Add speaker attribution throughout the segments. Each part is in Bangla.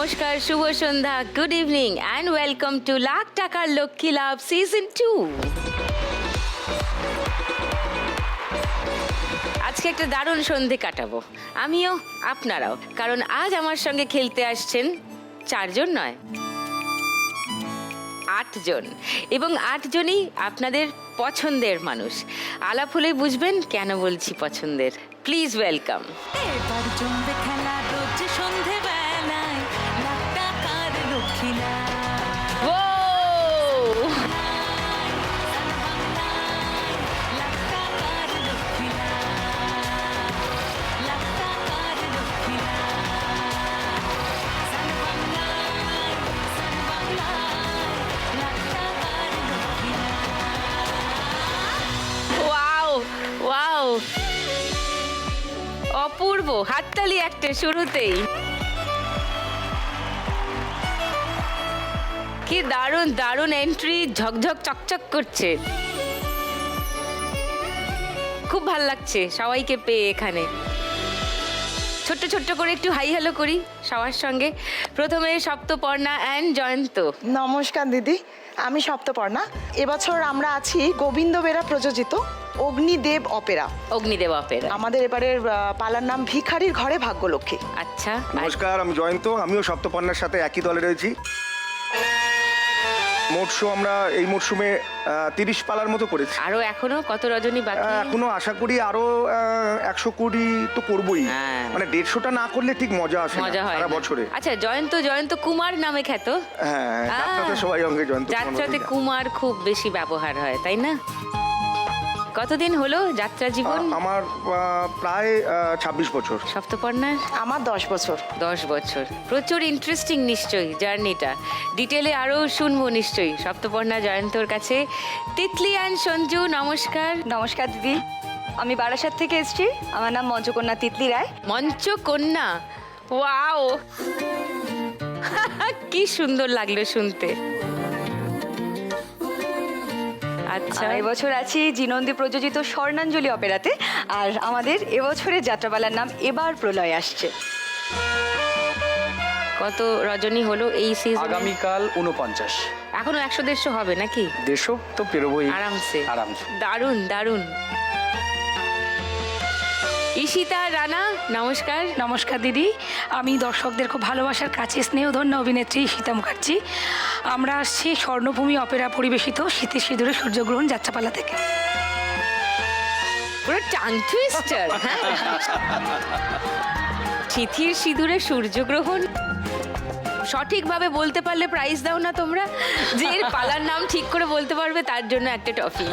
Speaker 1: নমস্কার, শুভ সন্ধ্যা, good evening and welcome to lakh টাকার লক্ষ্মী লাভ সিজন 2। আজকে একটা দারুণ সন্ধে কাটাবো, আমিও আপনারাও, কারণ আজ আমার সঙ্গে খেলতে আসছেন 4 জন নয়, 8 জন, এবং 8 জনই আপনাদের পছন্দের মানুষ। আলাপ হলেই বুঝবেন কেন বলছি পছন্দের। Please welcome.
Speaker 2: এবার জমবে খেলা রোজ সন্ধেবেলায় লাখ টাকার লক্ষ্মী লাভ।
Speaker 1: ও
Speaker 2: লাখ টাকার লক্ষ্মী লাভ। লাখ টাকার লক্ষ্মী লাভ। সানবাংলায়, লাখ টাকার লক্ষ্মী লাভ।
Speaker 1: ওয়াও ওয়াও, অপূর্ব, হাততালি একটা শুরুতেই। কি দারুণ দারুণ এন্ট্রি, ঝকঝক চকচক করছে। খুব ভাল লাগছে সবাইকে পেয়ে এখানে। ছোট্ট ছোট্ট করে একটু হাই হ্যালো করি সবার সঙ্গে। প্রথমে সপ্তপর্ণা অ্যান্ড জয়ন্ত।
Speaker 3: নমস্কার দিদি, আমি সপ্তপর্ণা। এবছর আমরা আছি গোবিন্দ বেরা প্রযোজিত অগ্নিদেব অপেরা।
Speaker 1: অগ্নিদেব অপেরা।
Speaker 3: আমাদের এবারের পালার নাম ভিখারির ঘরে ভাগ্যলক্ষ্মী।
Speaker 1: আচ্ছা,
Speaker 4: নমস্কার, আমি জয়ন্ত। আমিও সপ্তপর্ণার সাথে একই দলে রয়েছি। মোট শো আমরা এই মরশুমে 30 পালার মতো করেছি।
Speaker 1: আরো এখনো কত রজনী বাকি?
Speaker 4: এখনো আশা করি আরো 120 তো করবোই।
Speaker 1: হ্যাঁ।
Speaker 4: মানে 150টা না করলে ঠিক মজা আসে
Speaker 1: মজা হয়
Speaker 4: সারা
Speaker 1: না।
Speaker 4: বছরে।
Speaker 1: আচ্ছা, জয়ন্ত কুমার নামে খ্যাত।
Speaker 4: হ্যাঁ, যাত্রাতে সবাই অঙ্গে জয়ন্ত
Speaker 1: যাত্রাতে কুমার খুব বেশি ব্যবহার হয়, তাই না? কতদিন হলো যাত্রা জীবন?
Speaker 4: আমার প্রায় 26 বছর।
Speaker 1: সপ্তপর্ণার
Speaker 3: আমার 10 বছর।
Speaker 1: 10 বছর। প্রচুর ইন্টারেস্টিং নিশ্চয়ই জার্নিটা, ডিটেলে আরও শুনবো নিশ্চয়ই সপ্তপর্ণা জয়ন্তর কাছে। তিতলি অ্যান্ড সঞ্জু, নমস্কার।
Speaker 5: নমস্কার দিদি, আমি বারাসাত থেকে এসেছি। আমার নাম মঞ্চকন্যা তিতলি রায়।
Speaker 1: মঞ্চকন্যা, ওয়াও কি সুন্দর লাগলো শুনতে। আচ্ছা,
Speaker 5: এবছর আছি জিনন্দি প্রযোজিত স্বর্ণাঞ্জলি অপেরাতে। আর আমাদের এবছরের যাত্রাপালার নাম এবার প্রলয় আসছে।
Speaker 1: কত রজনী হলো এই সিজন?
Speaker 6: আগামীকাল 49।
Speaker 1: এখনো 100-150 হবে নাকি?
Speaker 6: 150 তো পেরোবোই
Speaker 1: আরামসে।
Speaker 6: আরামসে।
Speaker 1: দারুণ দারুণ। ঈশিতা রানা, নমস্কার।
Speaker 7: নমস্কার দিদি, আমি দর্শকদের খুব ভালোবাসার কাছে স্নেহধন্য অভিনেত্রী সীতা মুখার্জি। আমরা আসছি স্বর্ণভূমি অপেরা পরিবেশিত শীতের সিঁদুরে সূর্যগ্রহণ যাত্রাপালা থেকে।
Speaker 1: পুরো টাং টুইস্টার। চিঠির সিঁদুরে সূর্যগ্রহণ সঠিকভাবে বলতে পারলে প্রাইজ দাও না তোমরা? যে এর পালার নাম ঠিক করে বলতে পারবে তার জন্য একটা টফি।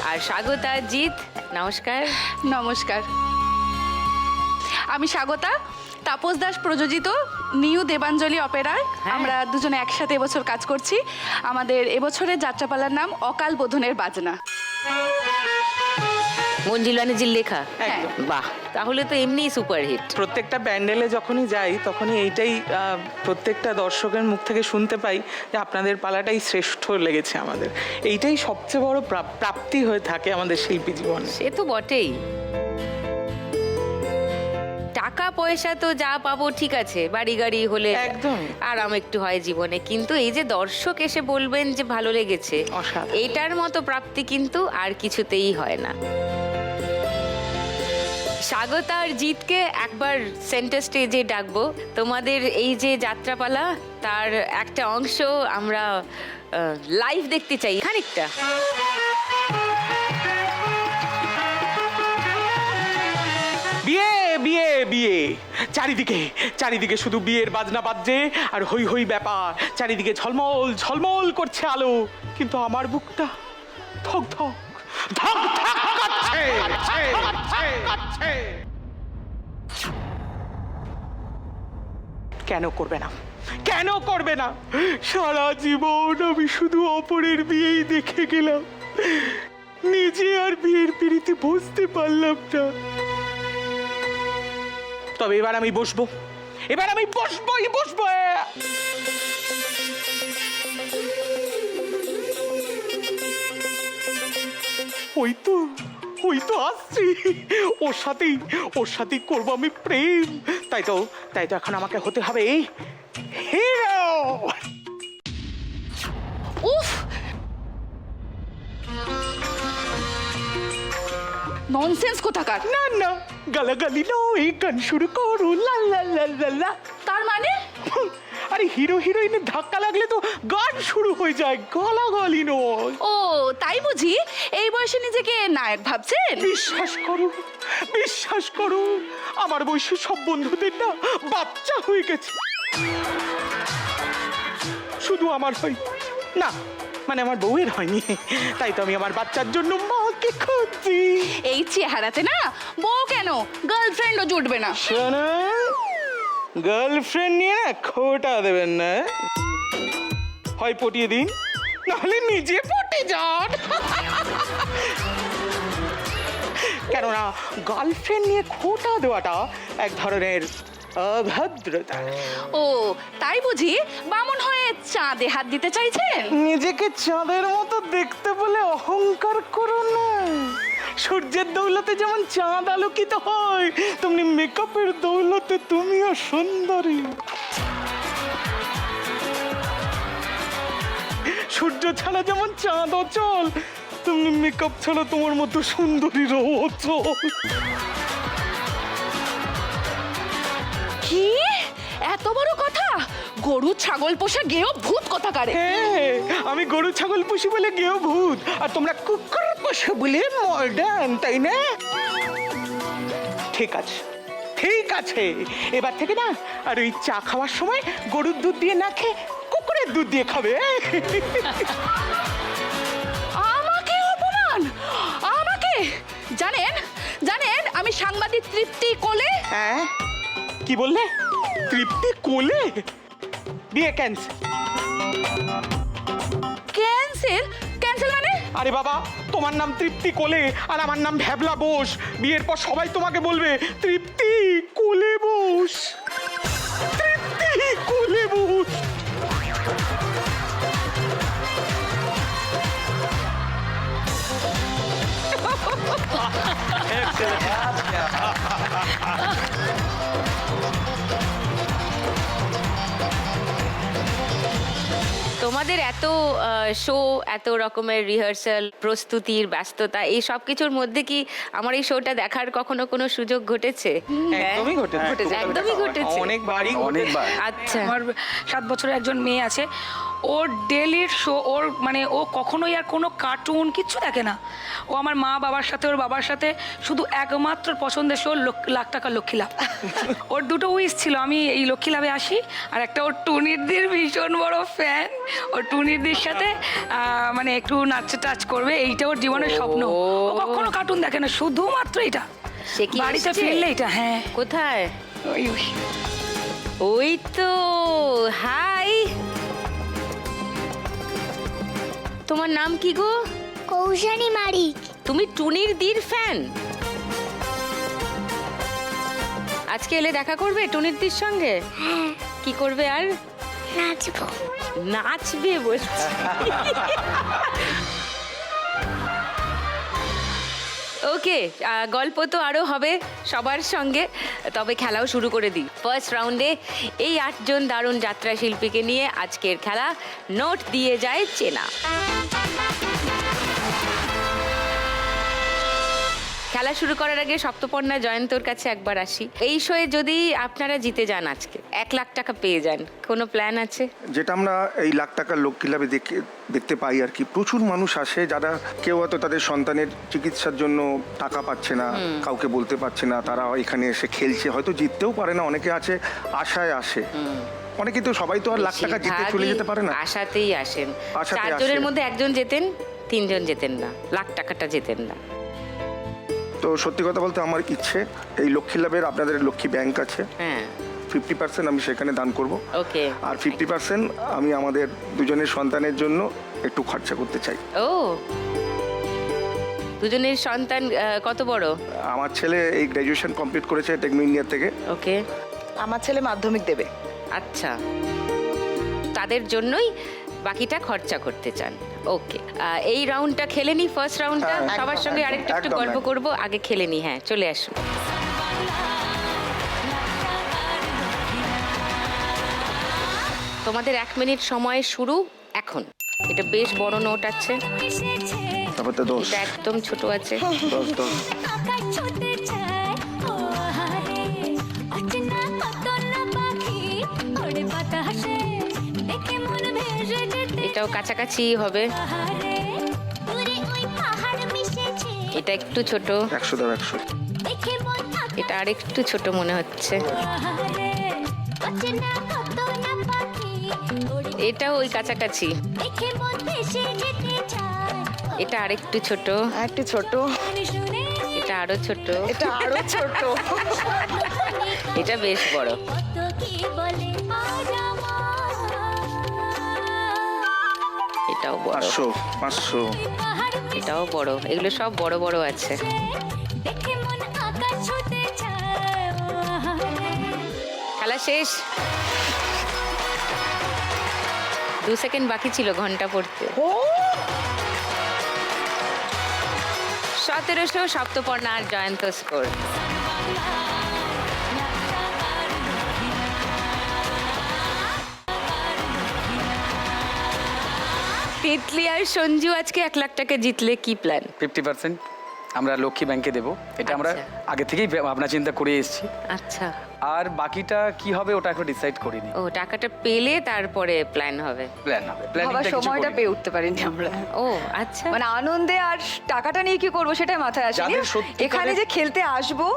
Speaker 1: আর স্বাগতা জিৎ, নমস্কার।
Speaker 8: নমস্কার, আমি স্বাগতা। তাপস দাস প্রযোজিত নিউ দেবাঞ্জলি অপেরায় আমরা দুজনে একসাথে এবছর কাজ করছি। আমাদের এবছরের যাত্রাপালার নাম অকাল বোধনের বাজনা।
Speaker 1: মঞ্জিল বানিজির লেখা? বাহ, তাহলে তো এমনিই সুপারহিট।
Speaker 9: প্রত্যেকটা প্যান্ডেলে যখনই যাই তখনই এইটাই প্রত্যেকটা দর্শকের মুখ থেকে শুনতে পাই যে আপনাদের পালাটাই শ্রেষ্ঠ লেগেছে আমাদের। এইটাই সবচেয়ে বড় প্রাপ্তি হয়ে থাকে আমাদের শিল্পী জীবনে।
Speaker 1: সে তো বটেই। টাকা পয়সা তো যা পাবো ঠিক আছে, বাড়ি গাড়ি হলে
Speaker 9: একদম
Speaker 1: আরাম একটু হয় জীবনে, কিন্তু এই যে দর্শক এসে বলবেন যে ভালো লেগেছে,
Speaker 9: অসাধারণ।
Speaker 1: এটার মতো প্রাপ্তি কিন্তু আর কিছুতেই হয় না। স্বাগতা আর জিতকে একবার সেন্টার স্টেজে ডাকবো। তোমাদের এই যে যাত্রাপালা তার একটা অংশ আমরা লাইভ দেখতে চাই খানিকটা।
Speaker 9: বিয়ে বিয়ে বিয়ে, চারিদিকে চারিদিকে শুধু বিয়ের বাজনা বাজছে আর হই হই ব্যাপার। চারিদিকে ঝলমল ঝলমল করছে আলো, কিন্তু আমার বুকটা ধক ধক ধক ধক করছে। কেন করবে না, কেন করবে না? সারা জীবন আমি শুধু অপরের বিয়েই দেখে গেলাম, নিজে আর বিয়ের পিড়িতে বসতে পারলাম না। তবে এবার আমি বসবো, এবার আমি বসবোই বসবো। ওই তো ওই তো আসছি, ওর সাথেই করবো আমি প্রেম। তাই তো এখন আমাকে হতে হবে হিরো।
Speaker 8: উফ, ননসেন্স কোথাকার।
Speaker 9: না গালাগালি নয়, গান শুরু করো। লা লা লা লা লা।
Speaker 8: তার মানে
Speaker 9: আরে হিরো হিরোইনের ধাক্কা লাগলে তো গান শুরু হয়ে যায়, গালাগালি নয়।
Speaker 8: ও তাই বুঝি এই বয়সে নিজেকে নায়ক ভাবছেন?
Speaker 9: বিশ্বাস করো আমার বয়সী সব বন্ধুদের না বাচ্চা হয়ে গেছে, শুধু আমার হয় না, মানে আমার বউয়ের হয়নি। তাই তো আমি আমার বাচ্চার জন্য মাকে খুঁজছি।
Speaker 8: এই চেহারাতে না বউ কেন, গার্লফ্রেন্ডও জুটবে না।
Speaker 9: শোনো, গার্লফ্রেন্ড নিয়ে না খোটা দেবেন না, হয় পটিয়ে দিন নাহলে নিজে পটে যান। কেননা গার্লফ্রেন্ড নিয়ে খোটা দেওয়াটা এক ধরনের অভদ্রতা।
Speaker 8: ও তাই বুঝি বামন হয়ে চাঁদে হাত দিতে চাইছেন?
Speaker 9: নিজেকে চাঁদের মতো দেখতে বলে অহংকার করো না। সূর্যের দৌলতে যেমন চাঁদ আলোকিত হয়, তেমনি মেকআপের দৌলতে তুমিও সুন্দরী। সূর্য ছাড়া যেমন চাঁদ অচল, তেমনি মেকআপ ছাড়া তোমার মতো সুন্দরীরও অচল।
Speaker 8: কি এত বড় কথা? গরু ছাগল পোষা গেও ভূত কোথাকারে।
Speaker 9: হ্যাঁ, আমি গরু ছাগল পুষি বলে গেও ভূত, আর তোমরা কুকুর পোষো বলে মডার্ন, তাই না? ঠিক আছে, এবার থেকে না আর ওই চা খাওয়ার সময় গরুর দুধ দিয়ে না খেয়ে কুকুরের দুধ দিয়ে খাবে।
Speaker 8: আমাকে অপমান, আমাকে জানেন আমি সাংবাদিক তৃপ্তি কোলে।
Speaker 9: হ্যাঁ, কি বললে? তৃপ্তি কোলে? বিয়ে ক্যান্সেল।
Speaker 8: ক্যান্সেল মানে?
Speaker 9: আরে বাবা, তোমার নাম তৃপ্তি কোলে আর আমার নাম ভ্যাবলা বোস। বিয়ের পর সবাই তোমাকে বলবে তৃপ্তি কোলে বোস, তৃপ্তি কোলে বোস।
Speaker 1: তোমাদের এত শো, এত রকমের রিহার্সাল, প্রস্তুতির ব্যস্ততা, এই সব কিছুর মধ্যে কি আমার এই শোটা দেখার কখনো কোনো সুযোগ ঘটেছে?
Speaker 9: একদমই ঘটেছে।
Speaker 1: একদমই ঘটেছে।
Speaker 9: অনেকবারই
Speaker 6: অনেকবার।
Speaker 1: আচ্ছা,
Speaker 7: আমার 7 বছরের একজন মেয়ে আছে, ওর ডেলির শো, ওর মানে ও কখনোই আর কোনো কার্টুন কিচ্ছু দেখে না। ও আমার মা বাবার সাথে, ওর বাবার সাথে শুধু একমাত্র পছন্দের শো লাখ টাকার লক্ষ্মী লাভ। ওর দুটো উইশ ছিল, আমি এই লক্ষ্মী লাভে আসি, আর একটা ওর টুনিরদির ভীষণ বড় ফ্যান। ওর টুনিরদির সাথে মানে একটু নাচ টাচ করবে, এইটা ওর জীবনের স্বপ্ন। ও কখনো কার্টুন দেখে না, শুধুমাত্র এটা।
Speaker 1: সে কি
Speaker 7: বাড়িতে
Speaker 1: এসছে?
Speaker 7: ফিরলে এটা। হ্যাঁ,
Speaker 1: কোথায়?
Speaker 7: ওই
Speaker 1: ওই তো, হাই, তোমার নাম কি গো?
Speaker 10: কৌশানী মারিক।
Speaker 1: তুমি টুনির দির ফ্যান? আজকে এলে দেখা করবে টুনির দির সঙ্গে?
Speaker 10: হ্যাঁ,
Speaker 1: কি করবে আর?
Speaker 10: নাচবো।
Speaker 1: নাচবে বলছি। ওকে, গল্প তো আরো হবে সবার সঙ্গে, তবে খেলাও শুরু করে দিই। ফার্স্ট রাউন্ডে এই 8 জন দারুণ যাত্রা শিল্পীকে নিয়ে আজকের খেলা নোট দিয়ে যায় চেনা। খেলা শুরু করার আগে সপ্তপর্ণা জয়ন্তর কাছে একবার আসি। এই শোয়ে যদি আপনারা জিতে যান আজকে 1 লাখ টাকা পেয়ে যান, কোনো প্ল্যান আছে?
Speaker 4: যেটা আমরা এই লাখ টাকার লক্ষ্মী লাভে দেখতে পাই আর কি, প্রচুর মানুষ আসে যারা কেউ হয়তো তাদের সন্তানের চিকিৎসার জন্য টাকা পাচ্ছে না, কাউকে বলতে পারছে না, তারা এখানে এসে খেলছে, হয়তো জিততেও পারে না, অনেকে আছে আশায় আসে। অনেকে তো, সবাই তো আর লাখ টাকা জিতে চলে যেতে পারে না,
Speaker 1: আশাতেই আসেন।
Speaker 4: আশাতে
Speaker 1: 4 জনের
Speaker 4: আসেন।
Speaker 1: মধ্যে 1 জন জেতেন, 3 জন জেতেন না, লাখ টাকাটা জেতেন না।
Speaker 4: তো সত্যি কথা বলতে আমার ইচ্ছে এই লক্ষ্মী লাভের, আপনাদের লক্ষ্মী ব্যাংক আছে,
Speaker 1: হ্যাঁ,
Speaker 4: 50% আমি সেখানে দান করব,
Speaker 1: ওকে।
Speaker 4: আর 50% আমি আমাদের দুজনের সন্তানের জন্য একটু খরচা করতে চাই।
Speaker 1: ও, দুজনের সন্তান কত বড়?
Speaker 4: আমার ছেলে এই গ্র্যাজুয়েশন কমপ্লিট করেছে টেকনো ইন্ডিয়া থেকে।
Speaker 1: ওকে,
Speaker 3: আমার ছেলে মাধ্যমিক দেবে।
Speaker 1: আচ্ছা, তাদের জন্যই বাকিটা খরচা করতে চান। ওকে, এই রাউন্ডটা খেলে নি, ফার্স্ট রাউন্ডটা
Speaker 4: হ্যাঁ,
Speaker 1: সবার
Speaker 4: একদম,
Speaker 1: সঙ্গে
Speaker 4: একদম,
Speaker 1: আরেকটু একটু
Speaker 4: একদম,
Speaker 1: গল্প
Speaker 4: একদম।
Speaker 1: করব, আগে খেলে নি। হ্যাঁ, চলে আসুন। তোমাদের 1 মিনিট সময় শুরু এখন। এটা বেশ বড় নোট আছে,
Speaker 4: তারপর তো দোষ।
Speaker 1: এটা একদম ছোট আছে।
Speaker 4: দোষ দোষ।
Speaker 10: আকাশ ছুতে চায় ও আহারে অচেনা কত না পাখি ওড়ে বাতাসে দেখে মন ভেসে যেতে
Speaker 1: এটাও কাছাকাছি হবে।
Speaker 10: আহারে দূরে ওই পাহাড় মিশেছে
Speaker 1: এটা একটু ছোট,
Speaker 4: 100 দাও 100।
Speaker 10: দেখে মন থাকে
Speaker 1: এটা আরেকটু ছোট মনে হচ্ছে।
Speaker 10: আহারে অচেনা কত না পাখি ওড়ে
Speaker 1: এটাও ওই কাছাকাছি।
Speaker 10: দেখে মন ভেসে যেতে চায়
Speaker 1: এটা আরেকটু ছোট,
Speaker 3: একটু ছোট,
Speaker 10: শুনে শুনে
Speaker 1: এটা আরো ছোট,
Speaker 3: এটা আরো ছোট।
Speaker 1: এটা বেশ বড়।
Speaker 10: কত কি বলে আজ আমার
Speaker 1: এটাও বড়,
Speaker 4: 500 500।
Speaker 10: পাহাড়
Speaker 1: এটাও বড়। এগুলো সব বড় বড় আছে।
Speaker 10: দেখে মন আকাশ ছুতে চায় ও আহারে
Speaker 1: খেলা শেষ। 2 সেকেন্ড বাকি ছিল ঘন্টা পড়তে। 1700 সপ্তপর্ণা আর জয়ন্ত স্কোর। তিতলি আর সঞ্জু আজকে 1 লাখ টাকা জিতলে কি প্ল্যান?
Speaker 6: 50% আমরা লক্ষ্মী ব্যাংকে দেবো, এটা আমরা
Speaker 1: আচ্ছা।
Speaker 6: আগে থেকেই ভাবনা চিন্তা করে এসেছি।
Speaker 1: আচ্ছা,
Speaker 6: আর বাকিটা কি হবে ওটা এখন ডিসাইড করিনি।
Speaker 1: ও টাকাটা পেলে তারপরে প্ল্যান হবে।
Speaker 6: প্ল্যান হবে,
Speaker 5: ভাবার
Speaker 6: প্ল্যানিংটা কিছু
Speaker 5: সময়টা
Speaker 6: করিনি।
Speaker 5: পেয়ে উঠতে পারিনি আমরা।
Speaker 1: ও আচ্ছা,
Speaker 5: মানে আনন্দে আর টাকাটা নিয়ে কি করবো সেটাই মাথায় আসেনি।
Speaker 6: যাদের সত্যিকারের-
Speaker 5: এখানে যে খেলতে আসবো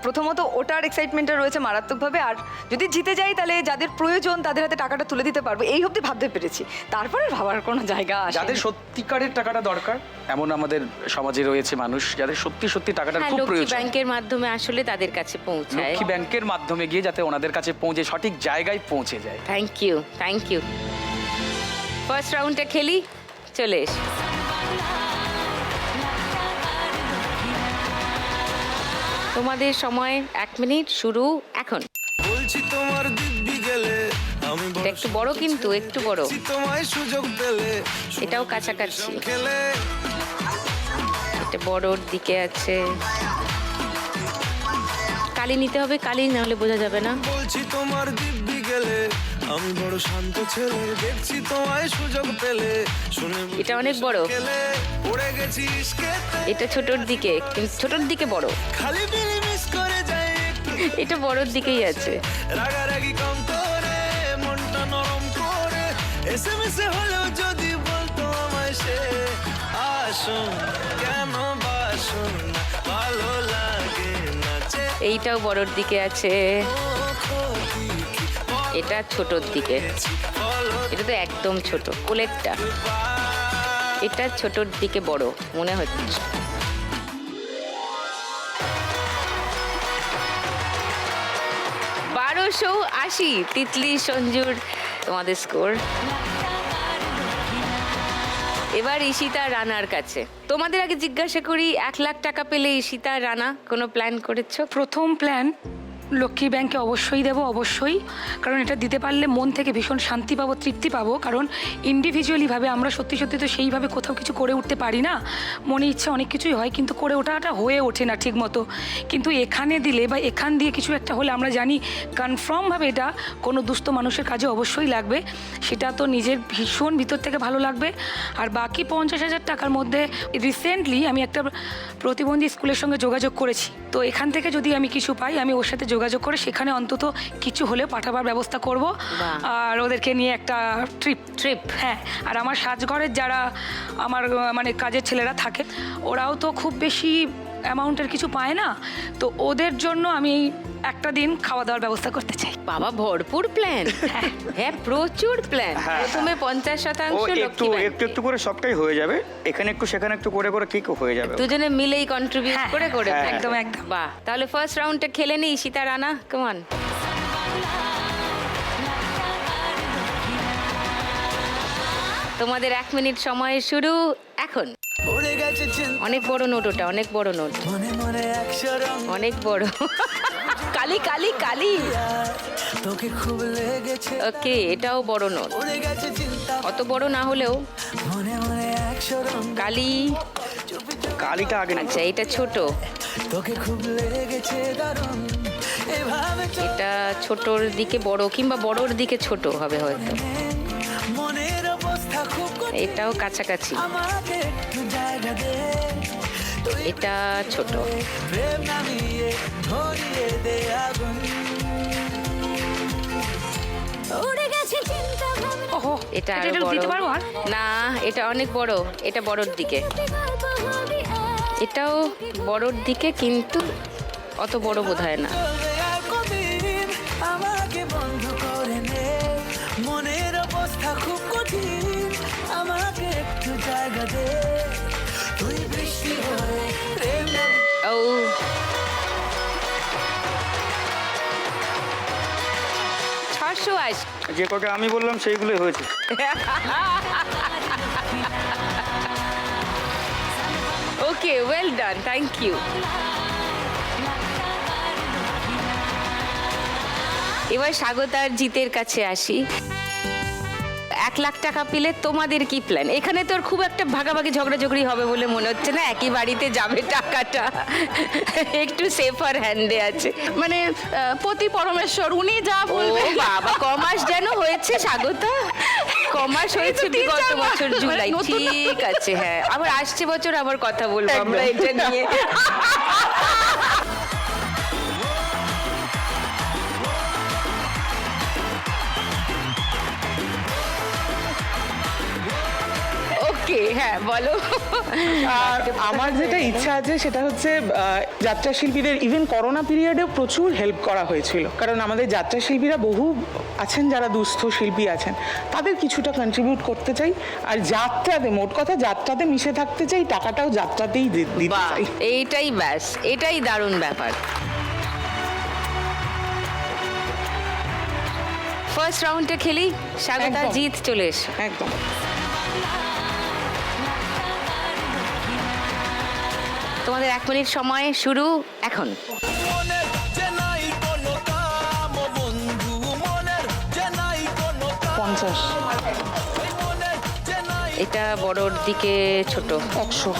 Speaker 5: প্রথমত ওটার এক্সাইটমেন্টটা রয়েছে মারাত্মকভাবে, আর যদি জিতে যাই তাহলে যাদের প্রয়োজন তাদের হাতে টাকাটা তুলে দিতে পারবো, এই অবধি ভাবতে পেরেছি। তারপরে ভাবার কোনো জায়গা আসে
Speaker 6: যাদের সত্যিকারের টাকাটা দরকার, এমন আমাদের সমাজে রয়েছে মানুষ যাদের সত্যি সত্যি টাকাটা
Speaker 1: হ্যাঁ,
Speaker 6: খুব
Speaker 1: লক্ষ্মী
Speaker 6: প্রয়োজন।
Speaker 1: ব্যাংকের মাধ্যমে আসলে তাদের কাছে পৌঁছায়।
Speaker 6: লক্ষ্মী ব্যাংকের মাধ্যমে গিয়ে যাতে ওনাদের কাছে পৌঁছে সঠিক জায়গায় পৌঁছে যায়।
Speaker 1: Thank you, thank you. First রাউন্ডটা খেলি, চলে এস। তোমাদের সময় 1 মিনিট শুরু এখন।
Speaker 11: বলছি তোমার দিব্যি গেলে আমি
Speaker 1: এটা একটু বড়, কিন্তু একটু বড়।
Speaker 11: তোমায় সুযোগ পেলে
Speaker 1: এটাও কাছাকাছি,
Speaker 11: খেলে
Speaker 1: এটা বড়র দিকে আছে। কালি নিতে হবে, কালি না হলে বোঝা যাবে না।
Speaker 11: বলছি তোমার দিব্যি গেলে আমি বড় শান্ত ছেলে দেখছি তোমায় সুযোগ পেলে শুনে
Speaker 1: এটা অনেক বড়।
Speaker 11: গেলে পড়ে গেছি ইশকেতে
Speaker 1: এটা ছোটর দিকে, কিন্তু ছোটর দিকে বড়।
Speaker 11: খালি বিলি মিস করে যাই একটু
Speaker 1: এটা বড়র দিকেই আছে।
Speaker 11: রাগারাগি কম করে মনটা নরম করে এসএমএসে হলেও যদি বলতো আমায় সে আসুন কেন বাসুন না ভালো লাগে নাচে
Speaker 1: এইটাও বড়র দিকে আছে, এটা ছোটর দিকে। এটা তো একদম ছোট, কোলেরটা। এটা ছোটর দিকে বড় মনে হচ্ছে। $1280 তিতলি সঞ্জুর তোমাদের স্কোর। এবার ঈশিতা রানার কাছে। তোমাদের আগে জিজ্ঞাসা করি, 1 লাখ টাকা পেলে ঈশিতা রানা কোনো প্ল্যান করেছো?
Speaker 7: প্রথম প্ল্যান লক্ষ্মী ব্যাংকে অবশ্যই দেবো, অবশ্যই। কারণ এটা দিতে পারলে মন থেকে ভীষণ শান্তি পাবো, তৃপ্তি পাবো। কারণ ইন্ডিভিজুয়ালিভাবে আমরা সত্যি সত্যি তো সেইভাবে কোথাও কিছু করে উঠতে পারি না। মনে ইচ্ছে অনেক কিছুই হয়, কিন্তু করে ওঠাটা হয়ে ওঠে না ঠিক মতো। কিন্তু এখানে দিলে বা এখান দিয়ে কিছু একটা হলে আমরা জানি কনফার্মভাবে এটা কোনো দুস্থ মানুষের কাজে অবশ্যই লাগবে। সেটা তো নিজের ভীষণ ভিতর থেকে ভালো লাগবে। আর বাকি 50,000 টাকার মধ্যে রিসেন্টলি আমি একটা প্রতিবন্ধী স্কুলের সঙ্গে যোগাযোগ করেছি। তো এখান থেকে যদি আমি কিছু পাই, আমি ওর সাথে যোগাযোগ করে সেখানে অন্তত কিছু হলেও পাঠাবার ব্যবস্থা করব।
Speaker 1: বাহ।
Speaker 7: আর ওদেরকে নিয়ে একটা ট্রিপ। হ্যাঁ, আর আমার সাজঘরের যারা আমার মানে কাজের ছেলেরা থাকে, ওরাও তো খুব বেশি অ্যামাউন্টের কিছু পায় না। তো ওদের জন্য আমি একটা দিন খাওয়া দাওয়ার ব্যবস্থা করতে চাই।
Speaker 1: বাবা, ভরপুর প্ল্যান। হ্যাঁ, প্রচুর প্ল্যান। প্রথমে 50%
Speaker 12: ও
Speaker 1: লক্ষ্মী
Speaker 12: একটু
Speaker 1: ব্যাংকে।
Speaker 12: একটু করে সবটাই হয়ে যাবে, এখানে একটু সেখানে একটু করে করে ঠিক হয়ে যাবে।
Speaker 1: দুজনে মিলেই কন্ট্রিবিউট
Speaker 7: হ্যাঁ,
Speaker 1: করে করে
Speaker 12: হ্যাঁ,
Speaker 1: ফেলবে।
Speaker 7: একদম, একদম।
Speaker 1: বাহ, তাহলে ফার্স্ট রাউন্ডটা খেলে নি ঈশিতা রানা, কেমন? তোমাদের 1 মিনিট সময় শুরু এখন।
Speaker 11: পড়ে গেছে চিন্তা
Speaker 1: অনেক বড় নোট, ওটা অনেক বড় নোট,
Speaker 11: মনে মনে একশো রং
Speaker 1: অনেক বড়। কালি কালি কালি।
Speaker 11: তোকে খুব লেগেছে
Speaker 1: ওকে, এটাও বড় নোট,
Speaker 11: পড়ে গেছে চিন্তা
Speaker 1: অত বড় না হলেও
Speaker 11: মনে মনে একশো রঙ
Speaker 1: কালি।
Speaker 12: কালিটা আগে
Speaker 1: আচ্ছা, এটা ছোট,
Speaker 11: তোকে খুব লেগেছে দারুণ এভাবে
Speaker 1: এটা ছোটর দিকে বড় কিংবা বড়র দিকে ছোট হবে হয়তো।
Speaker 11: মনের অবস্থা খুব
Speaker 1: এটাও কাছাকাছি,
Speaker 11: আমাকে একটু জায়গা দে
Speaker 1: এটা ছোট।
Speaker 11: প্রেম নামিয়ে ধরিয়ে দে আগুন
Speaker 10: উড়ে গেছে চিন্তা ভাবনা
Speaker 7: ওহো,
Speaker 1: এটা
Speaker 7: এটা
Speaker 1: আরো
Speaker 7: একটু
Speaker 1: বড়।
Speaker 7: দিতে পারবো আর?
Speaker 1: না, এটা অনেক বড়, এটা বড়র দিকে।
Speaker 10: গল্প হবি আজ
Speaker 1: এটাও বড়র দিকে কিন্তু অত বড় বোধ হয় না।
Speaker 11: চলবে আর কদিন আমাকে বন্ধ করে নে মনের অবস্থা খুব কঠিন আমাকে একটু জায়গা দে তুই বৃষ্টি হয়ে প্রেম
Speaker 1: ও, ছশো আশি।
Speaker 12: যে কটা আমি বললাম সেইগুলোই হয়েছে।
Speaker 1: ওকে, ওয়েল ডান, থ্যাংক ইউ। এবার স্বাগত আর জিতের কাছে আসি। 1 লাখ টাকা পেলে তোমাদের কি প্ল্যান? এখানে তোর খুব একটা ভাগাভাগি ঝগড়াঝগড়ি হবে বলে মনে হচ্ছে না, একই বাড়িতে যাবে টাকাটা, একটু সেফার হ্যান্ডে আছে।
Speaker 8: মানে পতি পরমেশ্বর উনি যা
Speaker 1: ও
Speaker 8: বলবেন।
Speaker 1: বাবা, কমাস যেন হয়েছে স্বাগত, কমাস হয়েছে
Speaker 8: তিন
Speaker 1: বিগত
Speaker 8: চার মাস,
Speaker 1: বছর জুলাই।
Speaker 8: মানে নতুন-
Speaker 1: ঠিক আছে, হ্যাঁ, আবার আসছে বছর আবার কথা বলবো আমরা এটা নিয়ে। ওকে, হ্যাঁ বলো।
Speaker 9: আর আমার যেটা ইচ্ছা আছে সেটা হচ্ছে যাত্রা শিল্পীদের ইভেন করোনা পিরিয়ডেও প্রচুর হেল্প করা হয়েছিল, কারণ আমাদের যাত্রা শিল্পীরা বহু আছেন যারা দুস্থ শিল্পী আছেন, তাদের কিছুটা কন্ট্রিবিউট করতে চাই। আর যাত্রাতে, মোট কথা যাত্রাতে মিশে থাকতে চাই, টাকাটাও যাত্রাতেই দিতে
Speaker 1: বাহ,
Speaker 9: চাই।
Speaker 1: এইটাই ব্যাস, এটাই দারুণ ব্যাপার। ফার্স্ট রাউন্ডে খেলি, স্বাগতা
Speaker 9: একদম।
Speaker 1: জিত চলে এসো।
Speaker 9: একদম।
Speaker 1: তোমাদের 1 মিনিট সময় শুরু এখন।
Speaker 11: মনের যে নাই কোনো কাম বন্ধু মনের যে নাই কোনো কাম
Speaker 9: 50,
Speaker 11: মনের যে নাই
Speaker 1: এটা বড়র দিকে ছোট,
Speaker 9: 100,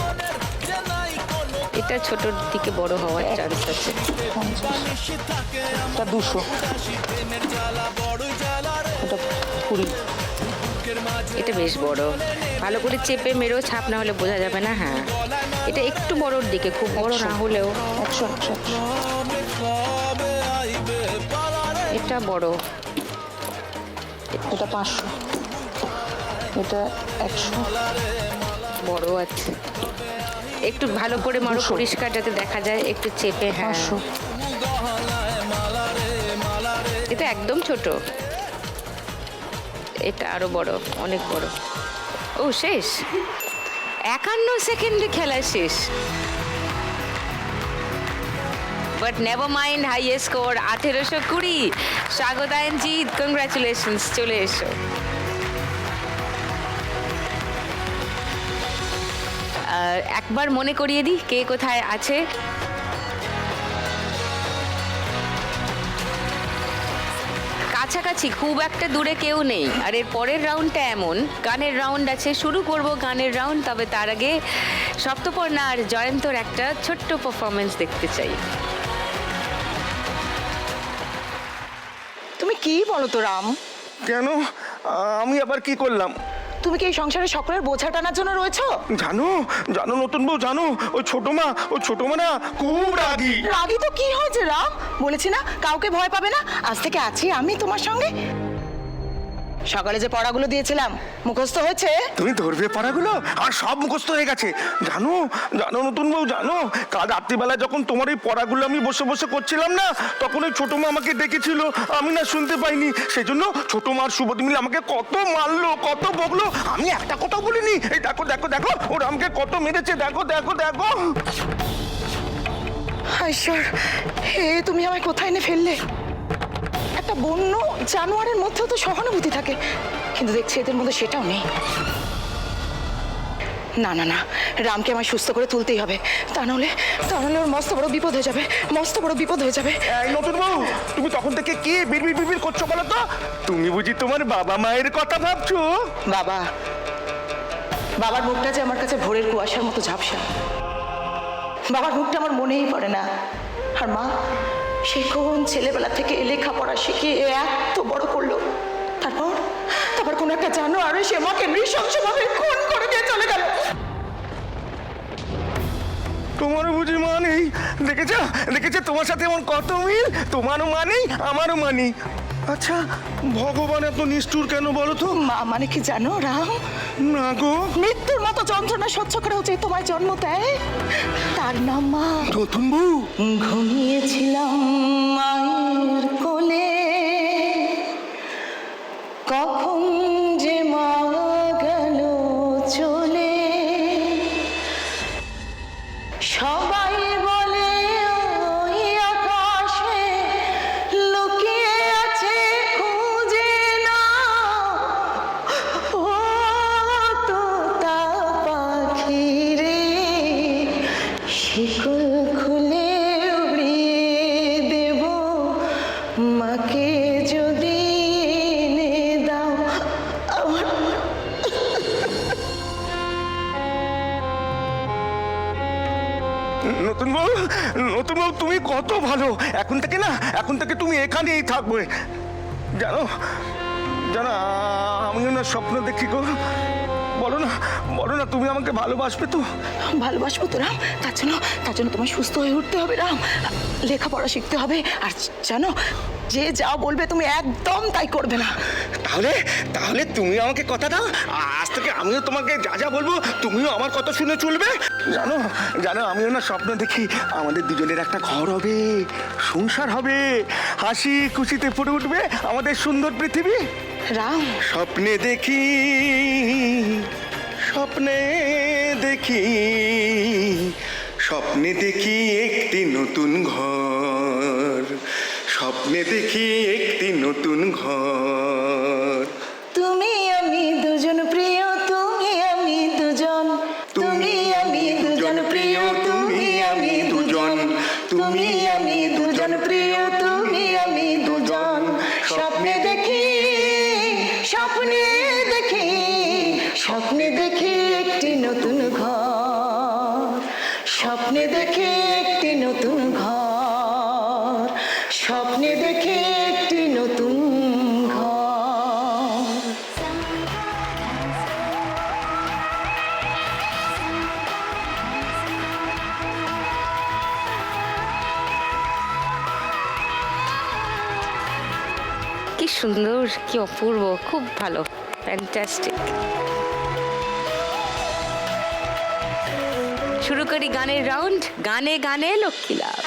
Speaker 11: যে নাই কোনো
Speaker 1: এটা ছোটর দিকে বড় হওয়ার চান্স আছে।
Speaker 9: 50, এটা 200, এটা 20,
Speaker 1: এটা বেশ বড়, ভালো করে চেপে মেরেও ছাপ না হলে বোঝা যাবে না। হ্যাঁ, এটা একটু বড়র দিকে, খুব বড় না হলেও।
Speaker 9: 100, 100,
Speaker 1: এটা বড়,
Speaker 9: এটা 500, এটা 100,
Speaker 1: বড় আছে, একটু ভালো করে মারো,
Speaker 9: 200,
Speaker 1: পরিষ্কার যাতে দেখা যায়, একটু চেপে। হ্যাঁ,
Speaker 9: 500,
Speaker 1: এটা একদম ছোট, এটা আরো বড়, অনেক বড়। ও শেষ, 51 সেকেন্ডে খেলা শেষ। But never mind, highest score 1820। স্বাগত অ্যান্ড জিৎ, কংগ্রাচুলেশনস, চলে এসো। একবার মনে করিয়ে দিই কে কোথায় আছে। কাছাকাছি, খুব একটা দূরে কেউ নেই। আর এর পরের রাউন্ডটা এমন, গানের রাউন্ড আছে, শুরু করব গানের রাউন্ড। তবে তার আগে সপ্তপর্ণা আর জয়ন্তর একটা ছোট্ট পারফরমেন্স দেখতে চাই।
Speaker 3: তুমি কি বলো তো রাম?
Speaker 4: কেন? আমি আবার কি করলাম?
Speaker 3: তুমি কি এই সংসারে সকলের বোঝা টানার জন্য রয়েছো?
Speaker 4: জানো জানো নতুন বউ, জানো ওই ছোট মা না খুব রাগী।
Speaker 3: রাগী তো কি হয়েছে রাম? বলেছি না কাউকে ভয় পাবে না, আজ থেকে আছি আমি তোমার সঙ্গে। সকালে যে পড়াগুলো দিয়েছিলাম মুখস্থ হয়েছে?
Speaker 4: তুমি ধরবে পাড়াগুলো? আর সব মুখস্থ হয়ে গেছে। জানো জানো নতুন বউ, জানো কাল রাত্রিবেলা যখন তোমার এই পড়াগুলো আমি বসে বসে করছিলাম না, তখন ওই ছোট মা আমাকে ডেকেছিল, আমি না শুনতে পাইনি। সেই জন্য ছোট মার সুবোধ মিলে আমাকে কত মারলো, কত বকলো, আমি একটা কথা বলিনি। এই দেখো দেখো দেখো ওরা আমাকে কত মেরেছে, দেখো দেখো দেখো।
Speaker 3: ঈশ্বর, হে তুমি আমায় কোথায় এনে ফেললে? একটা বন্য জানোয়ারের মধ্যেও তো সহানুভূতি থাকে, কিন্তু দেখছি এদের মধ্যে সেটাও নেই। না না না, রামকে আমায় সুস্থ করে তুলতেই হবে, তা নাহলে ওর মস্ত বড় বিপদ হয়ে যাবে, মস্ত বড় বিপদ হয়ে যাবে।
Speaker 4: এই নতুন বউ, তুমি তখন থেকে কি বিড়বিড় বিড়বিড় করছো বলো তো? তুমি বুঝি তোমার বাবা মায়ের কথা ভাবছো?
Speaker 3: বাবা, বাবার মুখটা যে আমার কাছে ভোরের কুয়াশার মতো ঝাপসা। বাবার মুখটা আমার মনেই পড়ে না। আর মা সে কোন ছেলেবেলা থেকে লেখাপড়া শিখিয়ে এত বড় করলো, তারপর কোন একটা জানোয়ার সে মাকে নৃশংসভাবে খুন করে দিয়ে চলে গেল।
Speaker 4: তোমারও বুঝি মা নেই? দেখেছো তোমার সাথে আমার কত মিল। তোমারও মা নেই, আমারও মা নেই। আচ্ছা, ভগবান এত নিষ্ঠুর কেন বলো তো?
Speaker 3: মা মানে কি জানো রাম?
Speaker 4: না গো,
Speaker 3: মৃত্যুর মতো যন্ত্রণা সহ্য করা উচিত তোমায় জন্ম দেয়, তার নাম মা।
Speaker 4: নতুন বউ,
Speaker 3: ঘুমিয়েছিলাম মায়ের কোলে, কখন যে মা গেল চলে। সবাই বলে ওই আকাশে লুকিয়ে আছে, খুঁজে না ও তোতা পাখি রে, শিকল খুলে উড়িয়ে দেব মাকে যদি এনে দাও। আমার
Speaker 4: নতুন বউ তুমি কত ভালো। এখন থেকে তুমি এখানেই থাকবে। জানো আমিও না স্বপ্ন দেখি গো। বলো না তুমি আমাকে ভালোবাসবে তো?
Speaker 3: ভালোবাসবো তো রাম, তার জন্য তোমায় সুস্থ হয়ে উঠতে হবে রাম, লেখাপড়া শিখতে হবে। আর জানো, যে যা বলবে তুমি একদম তাই করবে না।
Speaker 4: তাহলে তুমি আমাকে কথা দাও, আজ থেকে আমিও তোমাকে যা বলবো তুমিও আমার কথা শুনে চলবে। জানো আমিও না স্বপ্ন দেখি আমাদের দুজনের একটা ঘর হবে, সংসার হবে, হাসি খুশিতে ভরে উঠবে আমাদের সুন্দর পৃথিবী।
Speaker 3: রাম,
Speaker 4: স্বপ্নে দেখি একটি নতুন ঘর, স্বপ্নে দেখি একটি নতুন ঘর।
Speaker 3: তুমি আমি দুজন প্রিয়, তুমি আমি দুজন, তুমি আমি দুজন প্রিয়, তুমি আমি দুজন, তুমি আমি দুজন প্রিয়, তুমি আমি দুজন। স্বপ্নে দেখি একটি নতুন ঘর, স্বপ্নে দেখি একটি নতুন ঘর, স্বপ্নে দেখি একটি নতুন ঘর।
Speaker 1: কি সুন্দর, কি অপূর্ব, খুব ভালো, ফ্যান্টাস্টিক। শুরু করি গানের রাউন্ড। গানে গানে লক্ষ্মী লাভ।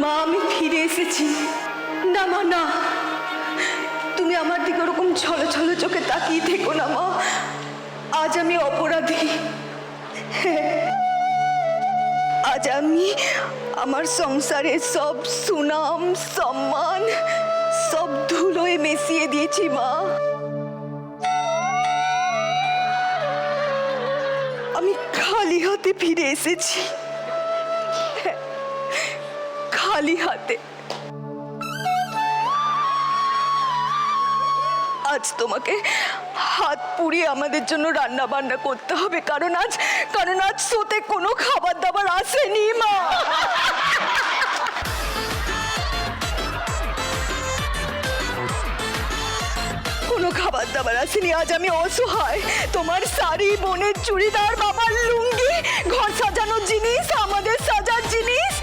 Speaker 5: মা, আমি ফিরে এসেছি। না মা, না, তুমি আমার দিকে ওরকম ছলো ছলো চোখে তাকিয়ে থেকো না মা। আজ আমি অপরাধী। আজ আমি আমার সংসারে সব সুনাম সম্মান সব ধুলোয় মিশিয়ে দিয়েছি মা। আমি খালি হাতে ফিরে এসেছি, খালি হাতে। আজ তোমাকে হাত পুড়িয়ে আমাদের জন্য রান্না বান্না করতে হবে, কারণ আজ শোতে কোনো খাবার দাবার আসেনি মা। কোনো খাবার দাবার আসেনি। আজ আমি অসহায়। তোমার শাড়ি, বোনের চুড়িদার, বাবার লুঙ্গি, ঘর সাজানোর জিনিস, আমাদের সাজার জিনিস,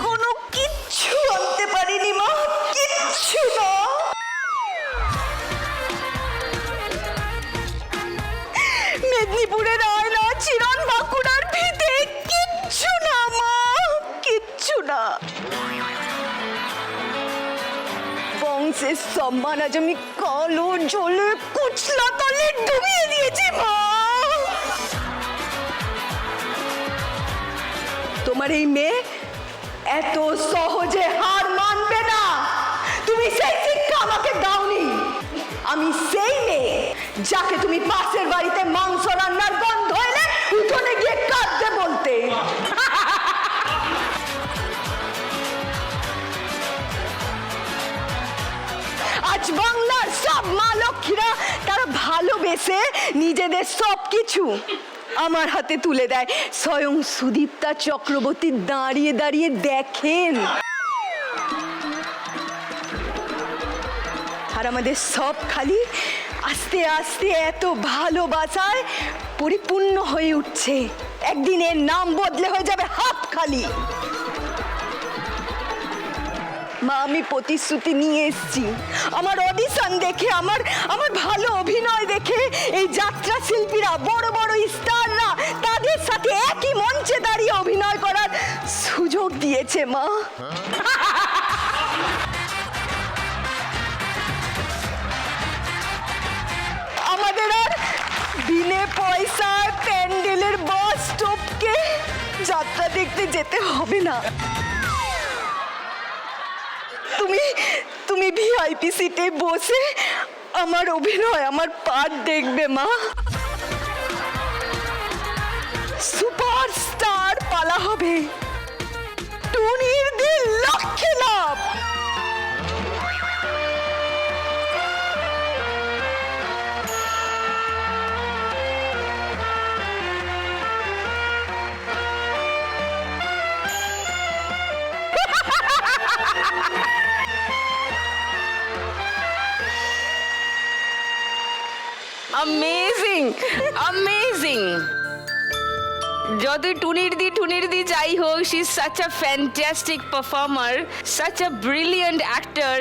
Speaker 5: কোনো কিচ্ছু আনতে পারিনি মা, কিচ্ছু না। মেদিনীপুরের আয়না, চিরন, বাঁকুড়ার ভিতে, কিচ্ছু না মা, কিচ্ছু না। বংশের সম্মান আজ আমি কালো জলে কুচলা তলে ডুবিয়ে দিয়েছি মা। তোমার এই মেয়ে এত সহজে হার মানবে না। তুমি সেই শিক্ষা আমাকে দাওনি। আমি সেই মেয়ে যাকে তুমি পাশের বাড়িতে মাংস রান্নার গন্ধ এলে উঠোনে গিয়ে কাঁদতে বলতে। আজ বাংলার সব মা লক্ষ্মীরা তারা ভালোবেসে নিজেদের সব কিছু আমার হাতে তুলে দেয়। স্বয়ং সুদীপ্তা চক্রবর্তী দাঁড়িয়ে দাঁড়িয়ে দেখেন, আর আমাদের সব খালি আস্তে আস্তে এত ভালোবাসায় পরিপূর্ণ হয়ে উঠছে। একদিন এর নাম বদলে হয়ে যাবে হাফ খালি। মা, আমি প্রতিশ্রুতি নিয়ে এসেছি। আমার অডিশন দেখে, আমার ভালো অভিনয় দেখে এই যাত্রা শিল্পীরা, বড় বড় স্টাররা তাদের সাথে একই মঞ্চে দাঁড়িয়ে অভিনয় করার সুযোগ দিয়েছে মা। আমাদের আর বিনে পয়সায় প্যান্ডেলের বাস স্টপকে যাত্রা দেখতে যেতে হবে না। তুমি ভিআইপি সিটে বসে আমার অভিনয়, আমার পার্ট দেখবে মা। সুপারস্টার পালা হবে, টুনির দিল লক্ষ্যে লাভ।
Speaker 1: Amazing amazing. যতই টুনির দি যাই হোক, she is such a fantastic performer, such a brilliant actor.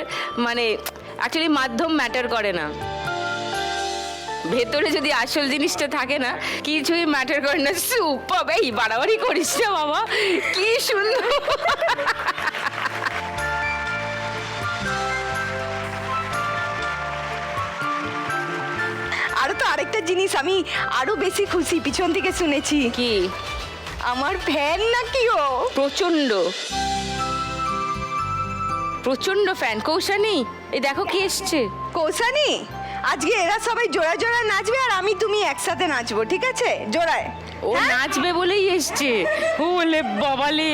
Speaker 1: মানে অ্যাকচুয়ালি মাধ্যম ম্যাটার করে না, ভেতরে যদি আসল জিনিসটা থাকে না কিছুই ম্যাটার করে না। সুপার, এই বাড়াবাড়ি করিস না বাবা, কি সুন্দর।
Speaker 5: আরো তো আরেকটা জিনিস আমি আরো বেশি খুশি, পিছন থেকে শুনেছি।
Speaker 1: কি?
Speaker 5: আমার ফ্যান নাকি ও?
Speaker 1: প্রচন্ড প্রচন্ড ফ্যান। কৌশানী, এই দেখো কি এসছে।
Speaker 5: কৌশানী, আজকে এরা সবাই জোড়া জোড়া নাচবে আর আমি তুমি একসাথে নাচবো, ঠিক আছে? জোড়ায়।
Speaker 1: ও নাচবে বলেই এসছে। ওলে বাবালে।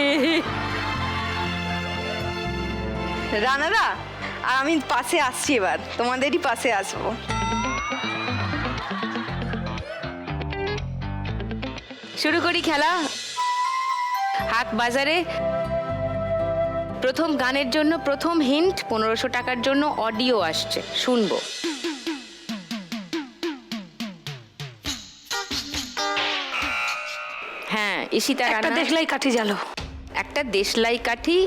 Speaker 5: রানাদা আর আমি পাশে আসছি, এবার তোমাদেরই পাশে আসবো।
Speaker 1: শুরু করি খেলা। হাট বাজারে প্রথম গানের জন্য প্রথম হিন্ট 1500 টাকার জন্য অডিও আসছে, শুনবো। হ্যাঁ, ঈশিতা
Speaker 7: একটা
Speaker 1: রানা।
Speaker 7: দেশলাই কাঠি জ্বালো।
Speaker 1: একটা দেশলাই কাঠি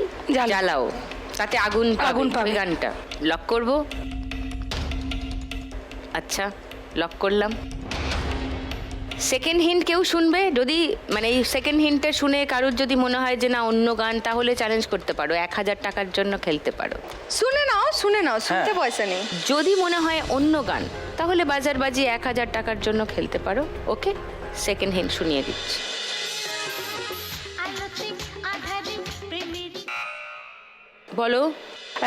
Speaker 1: জ্বালাও, তাতে আগুন
Speaker 7: আগুন পাবে।
Speaker 1: ওই গানটা লক করব। আচ্ছা, লক করলাম। সেকেন্ড হিন্ট কেউ শুনবে? যদি মানে এই সেকেন্ড হিন্টটা শুনে কারোর যদি মনে হয় যে না অন্য গান, তাহলে চ্যালেঞ্জ করতে পারো, 1000 টাকার জন্য খেলতে পারো।
Speaker 5: শুনে নাও, শুনতে পয়সা নেই।
Speaker 1: যদি মনে হয় অন্য গান, তাহলে বাজার বাজি 1000 টাকার জন্য খেলতে পারো। ওকে, সেকেন্ড হিন্ট শুনিয়ে দিচ্ছি। বলো।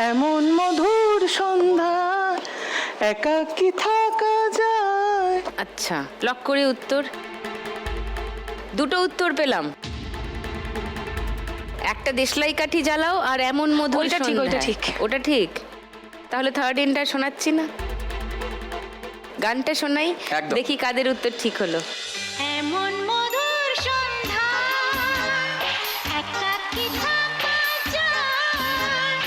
Speaker 9: এমন মধুর সন্ধ্যা একাকী থাকা যায়।
Speaker 1: আচ্ছা, লক করে উত্তর। দুটো উত্তর পেলাম, একটা দেশলাই কাঠি জ্বালাও আর এমন মধুর
Speaker 7: ওইটা ঠিক, ওইটা
Speaker 1: সন্ধ্যায়।
Speaker 7: ঠিক।
Speaker 1: ওটা ঠিক। তাহলে থার্ড হিন্টটা শোনাচ্ছি না, গানটা শোনাই,
Speaker 6: একদম।
Speaker 1: দেখি কাদের উত্তর ঠিক হলো।
Speaker 10: এমন মধুর সন্ধ্যা একাকী থাকা যায়,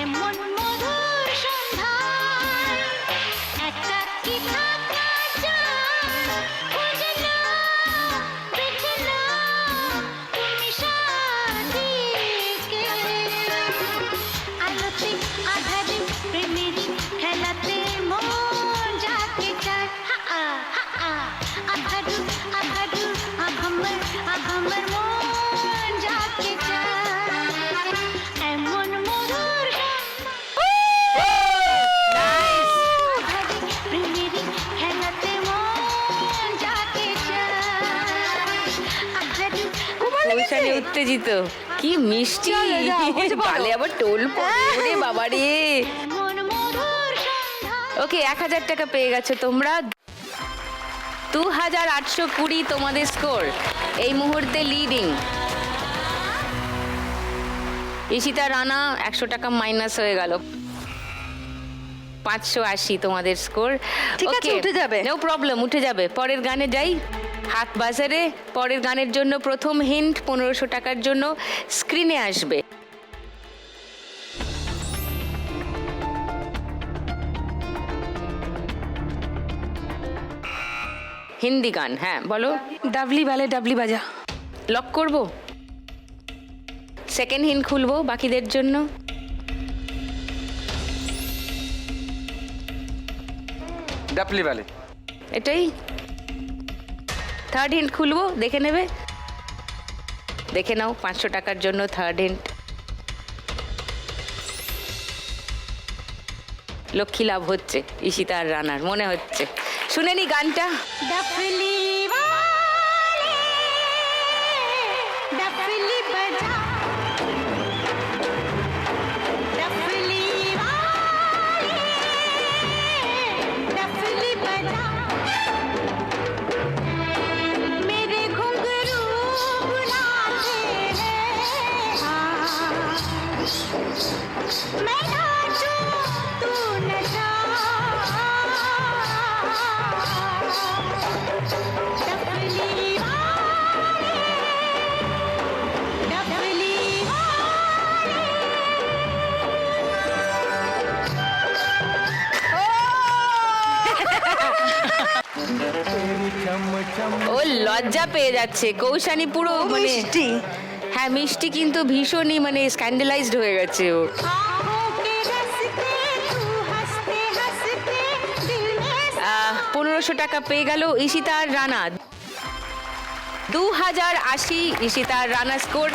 Speaker 10: এমন মধুর সন্ধ্যা একাকী থাকা যায়, খুঁজে নাও, বেছে নাও তুমি সাথীকে, আলোতে আধারে প্রেমের খেলাতে মন যাকে চায়, আধারু আধারু আঘমর মন যাকে চায়, এমন মধুর আধারে প্রেমের খেলাতে মন যাকে চায়, আধারু
Speaker 1: কৌশানী উত্তেজিত, কি মিষ্টি, গালে আবার টোল পড়ে। ওরে বাবা রে।
Speaker 10: এমন মধুর সন্ধ্যা।
Speaker 1: ওকে 1000 টাকা পেয়ে গেছো তোমরা। 2820 তোমাদের স্কোর, এই মুহূর্তে লিডিং। ঈশিতা রানা 100 টাকা মাইনাস হয়ে গেল। 580 তোমাদের স্কোর।
Speaker 5: ঠিক আছে, উঠে যাবে।
Speaker 1: নো প্রবলেম, উঠে যাবে। পরের গানে যাই। হাত বাজারে পরের গানের জন্য প্রথম হিন্ট 1500 টাকার জন্য স্ক্রিনে আসবে। হিন্দি গান, হ্যাঁ বলো।
Speaker 7: ডাবলি বালে ডাবলি বাজা।
Speaker 1: লক করব। সেকেন্ড হিন্ট খুলবো বাকিদের জন্য।
Speaker 6: ডাপলি ভ্যালি।
Speaker 1: এটাই থার্ড হিন্ট খুলবো, দেখে নেবে। দেখে নাও 500 টাকার জন্য থার্ড হিন্ট। লক্ষ্মী লাভ হচ্ছে ঈশিতা আর রানার মনে হচ্ছে। শুনে নি গানটা।
Speaker 10: डफली वाले डफली बजा डफली वाले डफली बजा मेरे घुंघरू बुलाते हैं मैं नाचूं तू नचा डफली वाले डफली
Speaker 1: ও লজ্জা পেয়ে যাচ্ছে কৌশানী পুরো মানে
Speaker 5: মিষ্টি।
Speaker 1: হ্যাঁ মিষ্টি, কিন্তু ভীষণই মানে স্ক্যান্ডালাইজড হয়ে গেছে ও।
Speaker 10: आँखों के रस्ते तू हंसते हंसते दिल में
Speaker 1: 1500 টাকা পেয়ে গেল ঈশিতা আর রানা। 2080 ঈশিতা আর রানা স্কোর।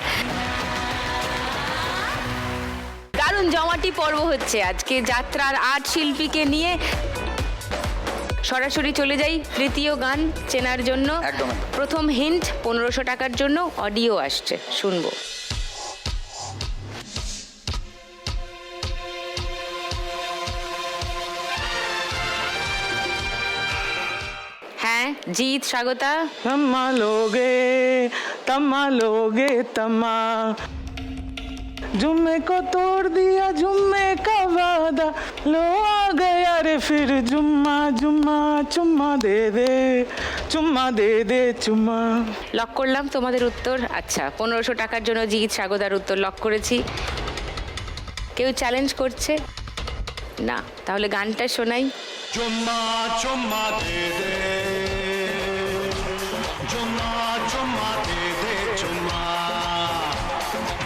Speaker 1: দারুণ জমাটি পর্ব হচ্ছে আজকে যাত্রার 8 শিল্পীকে নিয়ে। সরাসরি চলে যাই তৃতীয় গান চেনার জন্য।
Speaker 6: একদম।
Speaker 1: প্রথম হিন্ট 1500 টাকার জন্য অডিও আসছে, শুনবো। হ্যাঁ জিৎ, স্বাগতা।
Speaker 9: तम्मा लोगे तम्मा जुम्मे को तोड़ दिया जुम्मे का वादा लो आ गया रे फिर जुम्मा जुम्मा चुम्मा दे दे चुम्मा।
Speaker 1: লক করলাম তোমাদের উত্তর। আচ্ছা 1500 টাকার জন্য জিৎ স্বাগতার উত্তর লক করেছি। কেউ চ্যালেঞ্জ করছে না? তাহলে গানটা শোনাই।
Speaker 11: चुम्मा चुम्मा दे दे चुम्मा चुम्मा दे दे चुम्मा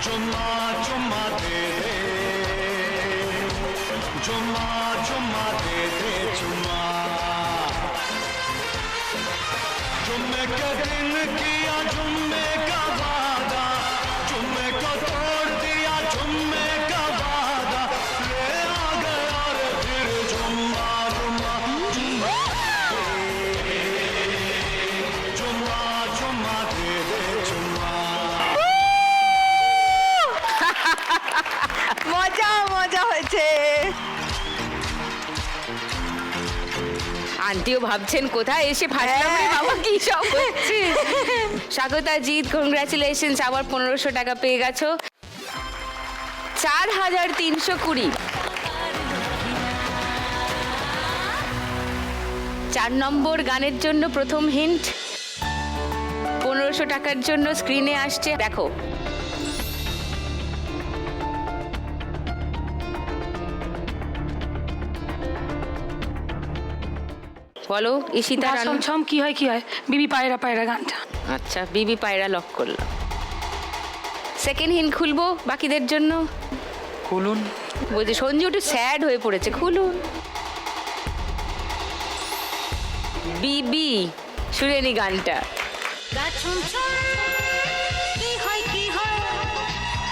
Speaker 11: चुम्मा चुम्मा दे दे चुम्मा चुम्मा दे दे चुम्मा जुम्मे का दिन किया जुम्मे का वादा जुम्मे को तोड़ दिया जुम्मे का वादा ले आ गया रे फिर जुम्मा जुम्मा जुम्मा जुम्मा जुम्मा दे दे जुम्मा
Speaker 5: মজা মজা হয়েছে।
Speaker 1: আন্টিও ভাবছেন কোথায় এসে ফাটলাম রে বাবা, কি সব হচ্ছে। স্বাগতা, জিৎ, কংগ্রাচুলেশনস, আবার 1500 টাকা পেয়ে গেছো। 4320। 4 নম্বর গানের জন্য প্রথম হিন্ট 1500 টাকার জন্য স্ক্রিনে আসছে, দেখো। বলো ঈশিতা রানা।
Speaker 7: ছম ছম কি হয় বিবি পায়রা পায়রা গানটা।
Speaker 1: আচ্ছা বিবি পায়রা লক করলাম। সেকেন্ড হিন্ট খুলবো বাকিদের জন্য।
Speaker 6: খুলুন।
Speaker 1: বলছি সঞ্জু একটু স্যাড হয়ে পড়েছে, খুলুন। বিবি, শুনে নি গানটা।
Speaker 10: गा छुम छुम की হয়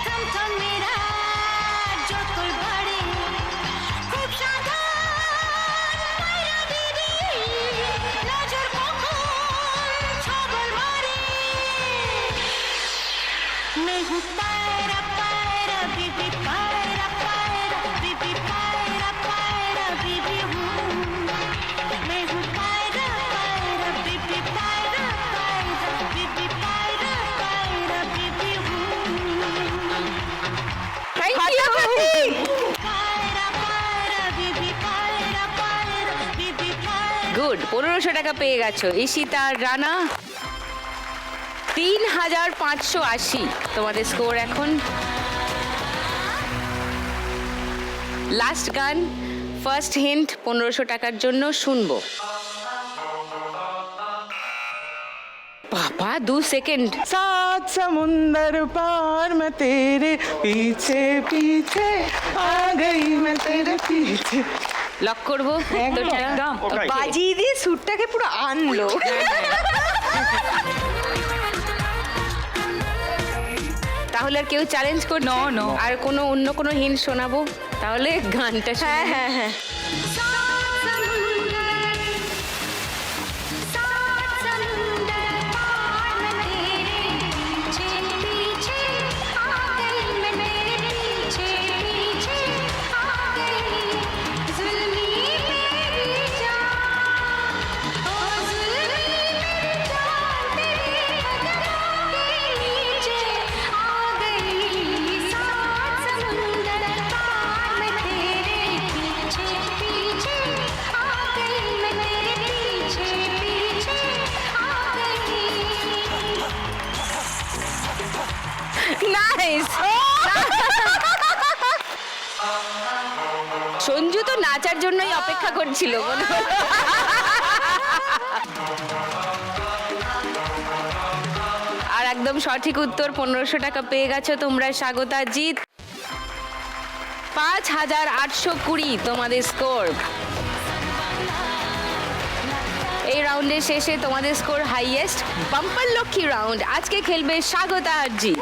Speaker 10: थम थम मेरा जो তোর বাড়ি খুব সাধারণ মাইরা দিদি নজর কখন ছবল মারি मैं हूँ पायरा पायरा बीबी पायरा पायरा बीबी पायरा पायरा बीबी हूँ
Speaker 1: গুড, 1500 টাকা পেয়ে গেছো। ঈশিতা আর রানা 3580 তোমাদের স্কোর এখন। লাস্ট গান, ফার্স্ট হিন্ট 1500 টাকার জন্য শুনবো। বাবা 2 সেকেন্ড।
Speaker 9: सात समुंदर पार मैं तेरे पीछे पीछे आ गई मैं तेरे पीछे।
Speaker 1: লক করবো উত্তরটা?
Speaker 7: একদম।
Speaker 1: Okay.
Speaker 5: বাজিয়ে দিয়ে সুরটাকে পুরো আনলো।
Speaker 1: তাহলে আর কেউ চ্যালেঞ্জ করছে?
Speaker 7: No, no.
Speaker 1: আর কোনো অন্য কোনো হিন্ট শোনাবো তাহলে গানটা শুনে
Speaker 5: হ্যাঁ
Speaker 1: নিই।
Speaker 5: হ্যাঁ হ্যাঁ
Speaker 1: নাইস। সঞ্জু তো নাচার জন্যই অপেক্ষা করছিল মনে হয়। আর একদম সঠিক উত্তর, 1500 টাকা পেয়ে গেছো তোমরা। স্বাগতা জিৎ 5820 তোমাদের স্কোর। এই রাউন্ডের শেষে তোমাদের score highest. Bumper Lakshmi round আজকে খেলবে স্বাগতা আর জিৎ।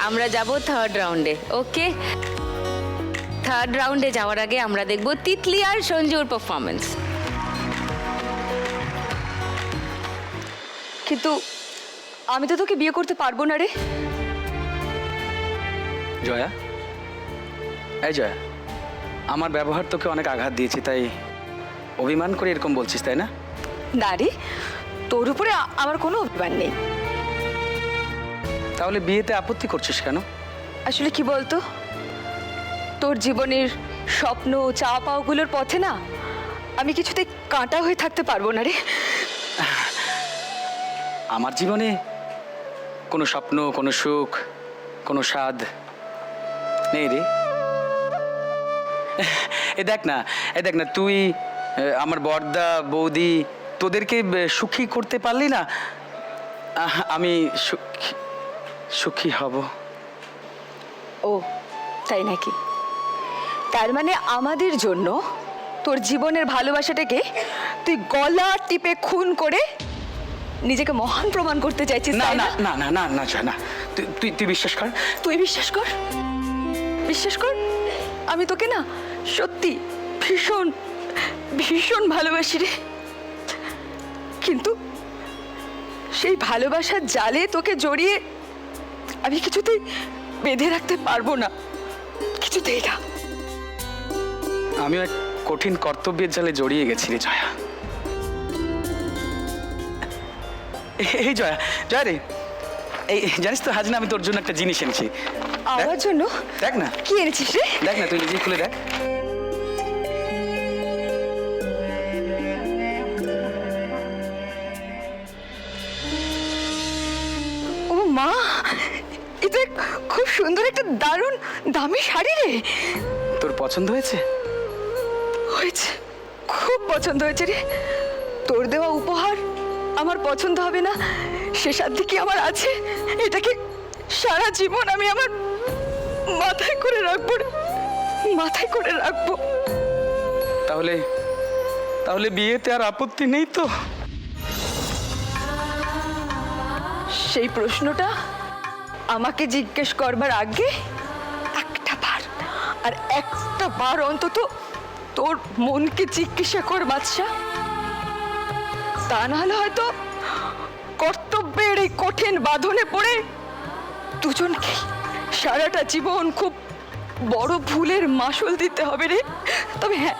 Speaker 1: আমরা যাব থার্ড রাউন্ডে। ওকে, থার্ড রাউন্ডে যাওয়ার আগে আমরা দেখব তিতলি আর সঞ্জুর পারফরমেন্স।
Speaker 5: কিন্তু আমি তো তোকে বিয়ে করতে পারবো না রে।
Speaker 6: জয়া, এই জয়া, আমার ব্যবহার তোকে অনেক আঘাত দিয়েছি, তাই অভিমান করে এরকম বলছিস, তাই না?
Speaker 5: না রে, তোর উপরে আমার কোনো অভিমান নেই।
Speaker 6: তাহলে বিয়েতে আপত্তি করছিস কেন?
Speaker 5: আসলে কি বলতো, তোর জীবনের স্বপ্ন চাওয়া পাওয়াগুলোর পথে না আমি কিছুতে কাঁটা হয়ে থাকতে পারবো না রে।
Speaker 6: আমার জীবনে কোনো স্বপ্ন, কোনো সুখ, কোনো স্বাদ নেই রে। এ দেখ না তুই আমার বড়দা বৌদি তোদেরকে সুখী করতে পারলি না, আমি সুখী হব।
Speaker 5: ও তাই নাকি? তার মানে আমাদের জন্য তোর জীবনের ভালোবাসাটাকে তুই গলা টিপে খুন করে নিজেকে মহান প্রমাণ করতে চাইছিস?
Speaker 6: না
Speaker 5: তাই
Speaker 6: না
Speaker 5: না?
Speaker 6: না না না না না, তুই বিশ্বাস কর।
Speaker 5: তুই বিশ্বাস কর, বিশ্বাস কর, আমি তোকে না সত্যি ভীষণ ভীষণ ভালোবাসি রে। কিন্তু সেই ভালোবাসার জালে তোকে জড়িয়ে আমি কিছুতেই বেঁধে রাখতে পারবো না, কিছুতেই না।
Speaker 6: আমিও এক কঠিন কর্তব্যের জালে জড়িয়ে গেছি রে জয়া। এই জয়া, জয়া রে, এই জানিস তো আজ না আমি তোর জন্য একটা জিনিস এনেছি।
Speaker 5: আমার জন্য?
Speaker 6: দেখ না।
Speaker 5: কি এনেছিস রে?
Speaker 6: দেখ না, তুই নিজেই খুলে দেখ।
Speaker 5: ও মা, এটা খুব সুন্দর একটা দারুণ দামি শাড়ি রে।
Speaker 6: তোর পছন্দ হয়েছে?
Speaker 5: হয়েছে, খুব পছন্দ হয়েছে রে। তোর দেওয়া উপহার আমার পছন্দ হবে না সে সাধ্য কি আমার আছে? এটাকে সারা জীবন আমি আমার মাথায় করে রাখবো রে, মাথায় করে রাখবো।
Speaker 6: তাহলে তাহলে বিয়েতে আর আপত্তি নেই তো?
Speaker 5: সেই প্রশ্নটা আমাকে জিজ্ঞেস করবার আগে একটা বার অন্তত তোর মনকে জিজ্ঞাসা কর বাদশা। তা না হলে হয়তো কর্তব্যের এই কঠিন বাঁধনে পড়ে দুজনকে সারাটা জীবন খুব বড় ভুলের মাসুল দিতে হবে রে। তবে হ্যাঁ,